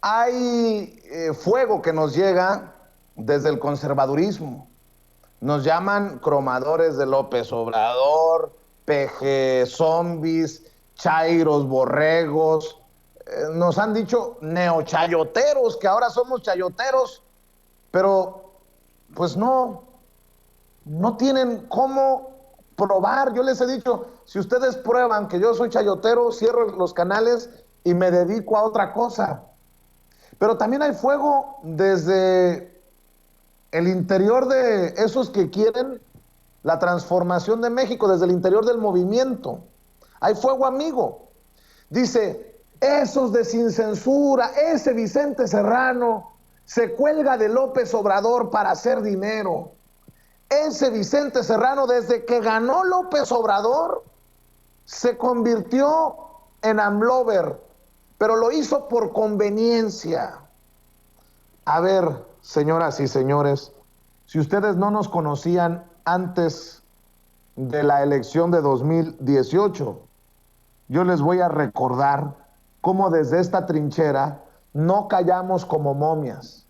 Hay fuego que nos llega desde el conservadurismo. Nos llaman cromadores de López Obrador, peje zombies, chairos, borregos. Nos han dicho neochayoteros, que ahora somos chayoteros, pero pues no tienen cómo probar. Yo les he dicho, si ustedes prueban que yo soy chayotero, cierro los canales y me dedico a otra cosa. Pero también hay fuego desde el interior de esos que quieren la transformación de México, desde el interior del movimiento. Hay fuego amigo. Dice, esos de Sin Censura, ese Vicente Serrano se cuelga de López Obrador para hacer dinero. Ese Vicente Serrano, desde que ganó López Obrador, se convirtió en AMLover, pero lo hizo por conveniencia. A ver, señoras y señores, si ustedes no nos conocían antes de la elección de 2018, yo les voy a recordar cómo desde esta trinchera no callamos como momias.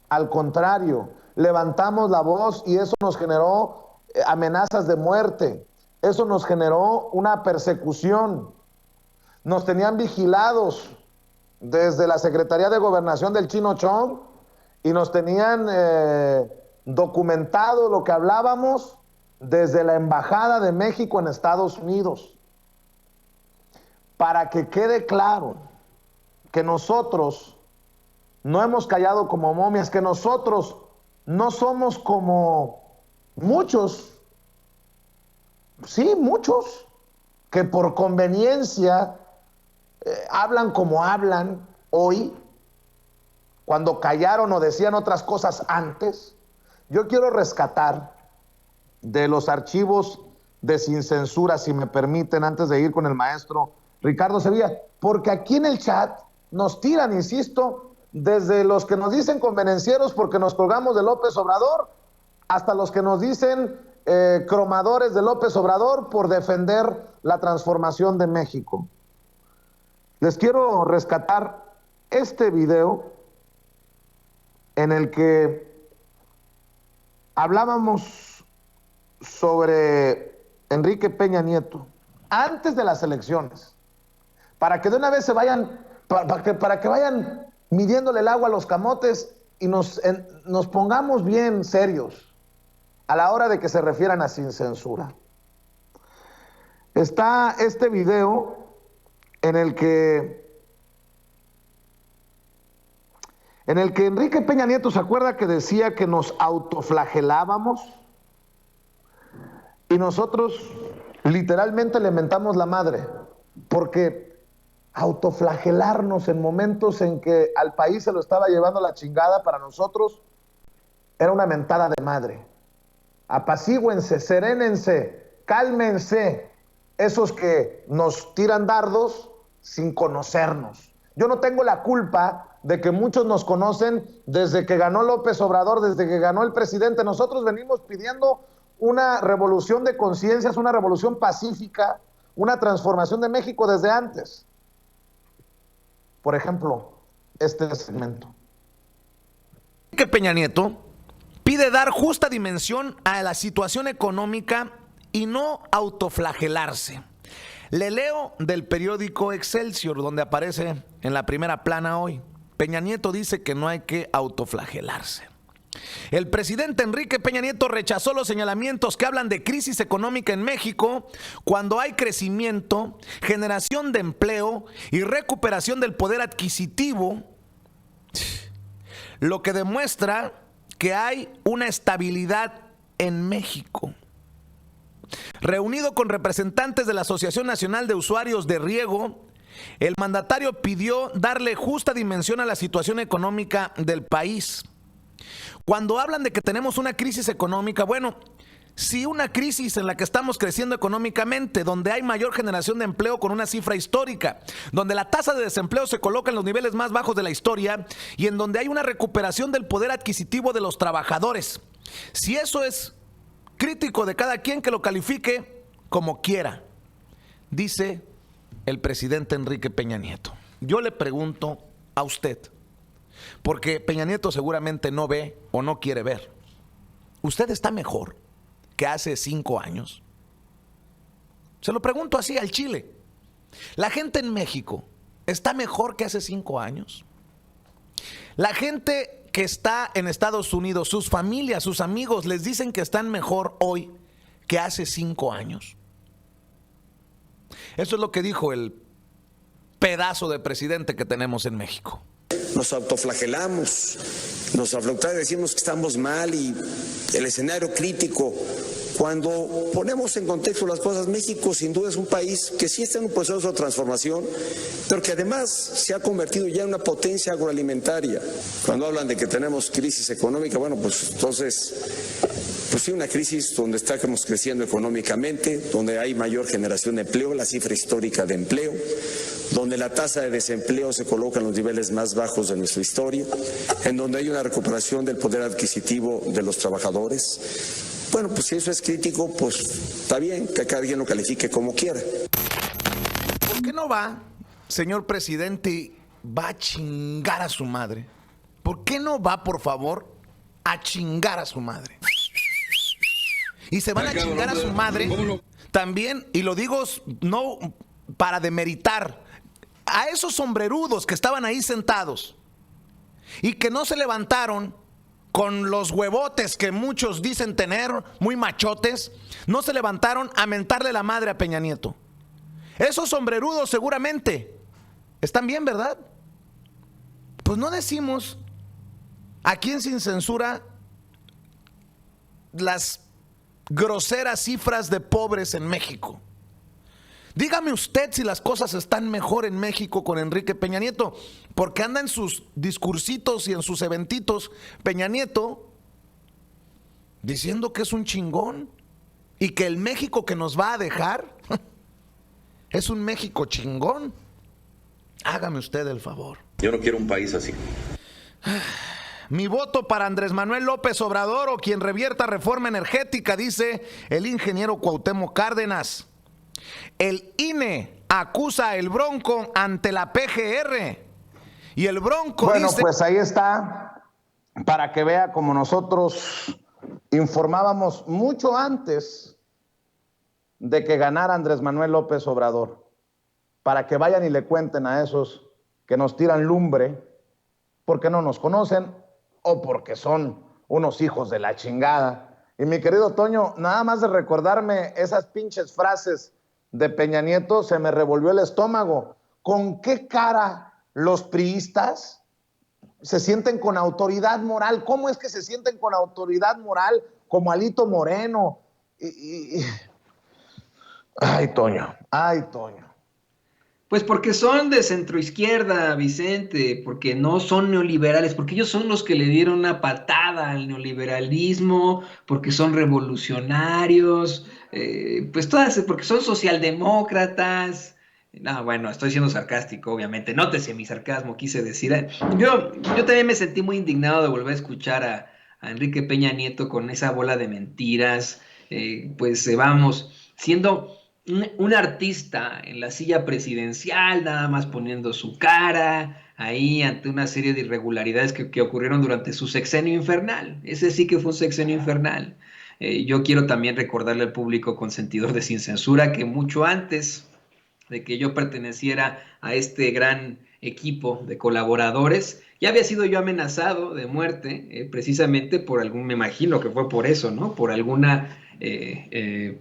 Al contrario, levantamos la voz y eso nos generó amenazas de muerte. Eso nos generó una persecución. Nos tenían vigilados desde la Secretaría de Gobernación del Chino Chong y nos tenían documentado lo que hablábamos desde la Embajada de México en Estados Unidos. Para que quede claro que nosotros no hemos callado como momias, que nosotros no somos como muchos, sí, muchos, que por conveniencia hablan como hablan hoy, cuando callaron o decían otras cosas antes. Yo quiero rescatar de los archivos de Sin Censura, si me permiten, antes de ir con el maestro Ricardo Sevilla, porque aquí en el chat nos tiran, insisto, desde los que nos dicen convenencieros porque nos colgamos de López Obrador, hasta los que nos dicen cromadores de López Obrador por defender la transformación de México. Les quiero rescatar este video en el que hablábamos sobre Enrique Peña Nieto antes de las elecciones, para que de una vez se vayan, para que vayan midiéndole el agua a los camotes y nos pongamos bien serios a la hora de que se refieran a Sin Censura. Está este video en el que Enrique Peña Nieto, ¿se acuerda que decía que nos autoflagelábamos? Y nosotros literalmente le mentamos la madre, porque autoflagelarnos en momentos en que al país se lo estaba llevando la chingada, para nosotros era una mentada de madre. Apacíguense, serénense, cálmense, esos que nos tiran dardos sin conocernos. Yo no tengo la culpa de que muchos nos conocen desde que ganó López Obrador, desde que ganó el presidente. Nosotros venimos pidiendo una revolución de conciencias, una revolución pacífica, una transformación de México desde antes. Por ejemplo, este segmento. Que Peña Nieto pide dar justa dimensión a la situación económica y no autoflagelarse. Le leo del periódico Excelsior, donde aparece en la primera plana hoy. Peña Nieto dice que no hay que autoflagelarse. El presidente Enrique Peña Nieto rechazó los señalamientos que hablan de crisis económica en México cuando hay crecimiento, generación de empleo y recuperación del poder adquisitivo, lo que demuestra que hay una estabilidad en México. Reunido con representantes de la Asociación Nacional de Usuarios de Riego, el mandatario pidió darle justa dimensión a la situación económica del país. Cuando hablan de que tenemos una crisis económica, bueno, sí, una crisis en la que estamos creciendo económicamente, donde hay mayor generación de empleo con una cifra histórica, donde la tasa de desempleo se coloca en los niveles más bajos de la historia y en donde hay una recuperación del poder adquisitivo de los trabajadores. Si eso es crítico de cada quien, que lo califique como quiera, dice el presidente Enrique Peña Nieto. Yo le pregunto a usted, Porque Peña Nieto seguramente no ve o no quiere ver. ¿Usted está mejor que hace 5 años? Se lo pregunto así al Chile. ¿La gente en México está mejor que hace 5 años? La gente que está en Estados Unidos, sus familias, sus amigos, les dicen que están mejor hoy que hace 5 años. Eso es lo que dijo el pedazo de presidente que tenemos en México. Nos autoflagelamos, decimos que estamos mal y el escenario crítico. Cuando ponemos en contexto las cosas, México sin duda es un país que sí está en un proceso de transformación, pero que además se ha convertido ya en una potencia agroalimentaria. Cuando hablan de que tenemos crisis económica, bueno, pues entonces, pues sí, una crisis donde estamos creciendo económicamente, donde hay mayor generación de empleo, la cifra histórica de empleo, donde la tasa de desempleo se coloca en los niveles más bajos de nuestra historia, en donde hay una recuperación del poder adquisitivo de los trabajadores. Bueno, pues si eso es crítico, pues está bien, que cada quien lo califique como quiera. ¿Por qué no va, señor presidente, y va a chingar a su madre? ¿Por qué no va, por favor, a chingar a su madre? Y se van a chingar a su madre también, y lo digo no para demeritar a esos sombrerudos que estaban ahí sentados y que no se levantaron con los huevotes que muchos dicen tener, muy machotes, no se levantaron a mentarle la madre a Peña Nieto. Esos sombrerudos seguramente están bien, ¿verdad? Pues no decimos aquí en Sin Censura las groseras cifras de pobres en México. Dígame usted si las cosas están mejor en México con Enrique Peña Nieto, porque anda en sus discursitos y en sus eventitos Peña Nieto diciendo que es un chingón y que el México que nos va a dejar es un México chingón. Hágame usted el favor. Yo no quiero un país así. Mi voto para Andrés Manuel López Obrador o quien revierta reforma energética, dice el ingeniero Cuauhtémoc Cárdenas. El INE acusa al Bronco ante la PGR y el Bronco dice... Bueno, pues ahí está, para que vea como nosotros informábamos mucho antes de que ganara Andrés Manuel López Obrador, para que vayan y le cuenten a esos que nos tiran lumbre porque no nos conocen o porque son unos hijos de la chingada. Y mi querido Toño, nada más de recordarme esas pinches frases de Peña Nieto, se me revolvió el estómago. ¿Con qué cara los priistas se sienten con autoridad moral? ¿Cómo es que se sienten con autoridad moral como Alito Moreno? Ay, Toño, ay, Toño. Pues porque son de centroizquierda, Vicente, porque no son neoliberales, porque ellos son los que le dieron una patada al neoliberalismo, porque son revolucionarios, pues todas, porque son socialdemócratas. No, bueno, estoy siendo sarcástico, obviamente. Nótese mi sarcasmo, quise decir. Yo también me sentí muy indignado de volver a escuchar a Enrique Peña Nieto con esa bola de mentiras. Pues vamos, siendo un artista en la silla presidencial, nada más poniendo su cara ahí ante una serie de irregularidades que ocurrieron durante su sexenio infernal. Ese sí que fue un sexenio infernal. Yo quiero también recordarle al público consentidor de Sin Censura que mucho antes de que yo perteneciera a este gran equipo de colaboradores, ya había sido yo amenazado de muerte, precisamente por algún, me imagino que fue por eso, ¿no? Por alguna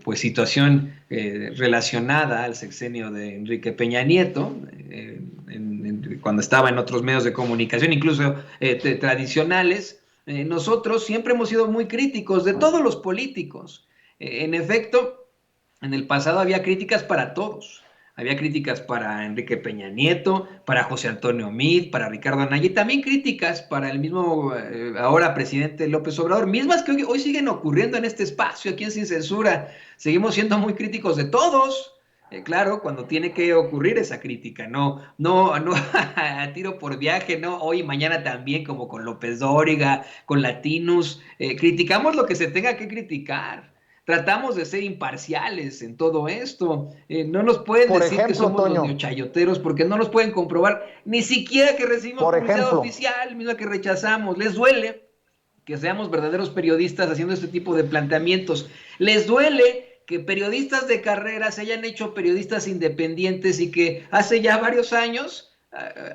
pues situación relacionada al sexenio de Enrique Peña Nieto, cuando estaba en otros medios de comunicación, incluso tradicionales. Nosotros siempre hemos sido muy críticos de todos los políticos. En efecto, en el pasado había críticas para todos. Había críticas para Enrique Peña Nieto, para José Antonio Meade, para Ricardo Anaya, y también críticas para el mismo ahora presidente López Obrador, mismas que hoy siguen ocurriendo en este espacio, aquí en Sin Censura. Seguimos siendo muy críticos de todos, claro, cuando tiene que ocurrir esa crítica, no a tiro por viaje, no hoy y mañana también, como con López Dóriga, con Latinus, criticamos lo que se tenga que criticar. tratamos de ser imparciales en todo esto. No nos pueden Por decir que ejemplo, somos los Toño, neochayoteros porque no nos pueden comprobar ni siquiera que recibimos por publicidad ejemplo, oficial, misma que rechazamos. Les duele que seamos verdaderos periodistas haciendo este tipo de planteamientos. Les duele que periodistas de carrera se hayan hecho periodistas independientes y que hace ya varios años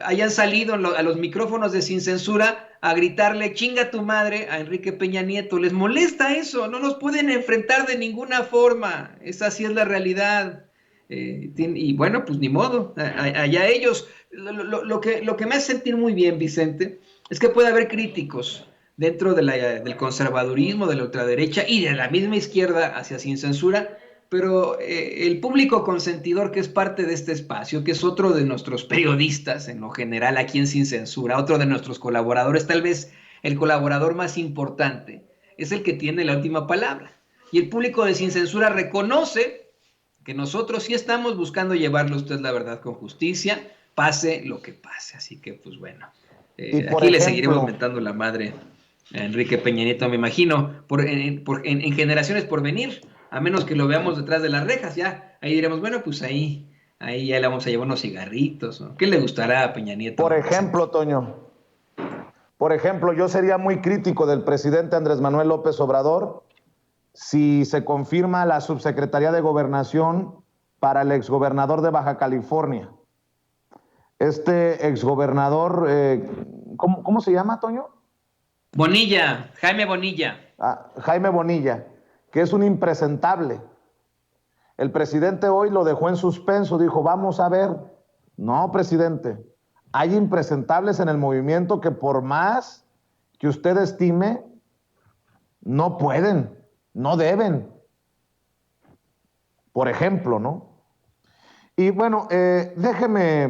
hayan salido a los micrófonos de Sin Censura a gritarle chinga tu madre a Enrique Peña Nieto. Les molesta eso, no nos pueden enfrentar de ninguna forma. Esa sí es la realidad. Y bueno, pues ni modo, allá ellos. Lo que me hace sentir muy bien, Vicente, es que puede haber críticos dentro del conservadurismo, de la ultraderecha y de la misma izquierda hacia Sin Censura, pero el público consentidor que es parte de este espacio, que es otro de nuestros periodistas en lo general aquí en Sin Censura, otro de nuestros colaboradores, tal vez el colaborador más importante, es el que tiene la última palabra. Y el público de Sin Censura reconoce que nosotros sí estamos buscando llevarle a usted la verdad con justicia, pase lo que pase. Así que, pues bueno, y por aquí le seguiremos ejemplo, mentando la madre a Enrique Peña Nieto, me imagino, en generaciones por venir, a menos que lo veamos detrás de las rejas, ya, ahí diremos, bueno, pues ahí ya le vamos a llevar unos cigarritos, ¿no? ¿Qué le gustará a Peña Nieto, por don Vicente? ejemplo, Toño, por ejemplo, yo sería muy crítico del presidente Andrés Manuel López Obrador si se confirma la subsecretaría de Gobernación para el exgobernador de Baja California. Este exgobernador, ¿cómo se llama, Toño? Bonilla, Jaime Bonilla. Jaime Bonilla, que es un impresentable. El presidente hoy lo dejó en suspenso, dijo, vamos a ver. No, presidente, hay impresentables en el movimiento que por más que usted estime, no pueden, no deben. Por ejemplo, ¿no? Y bueno, déjeme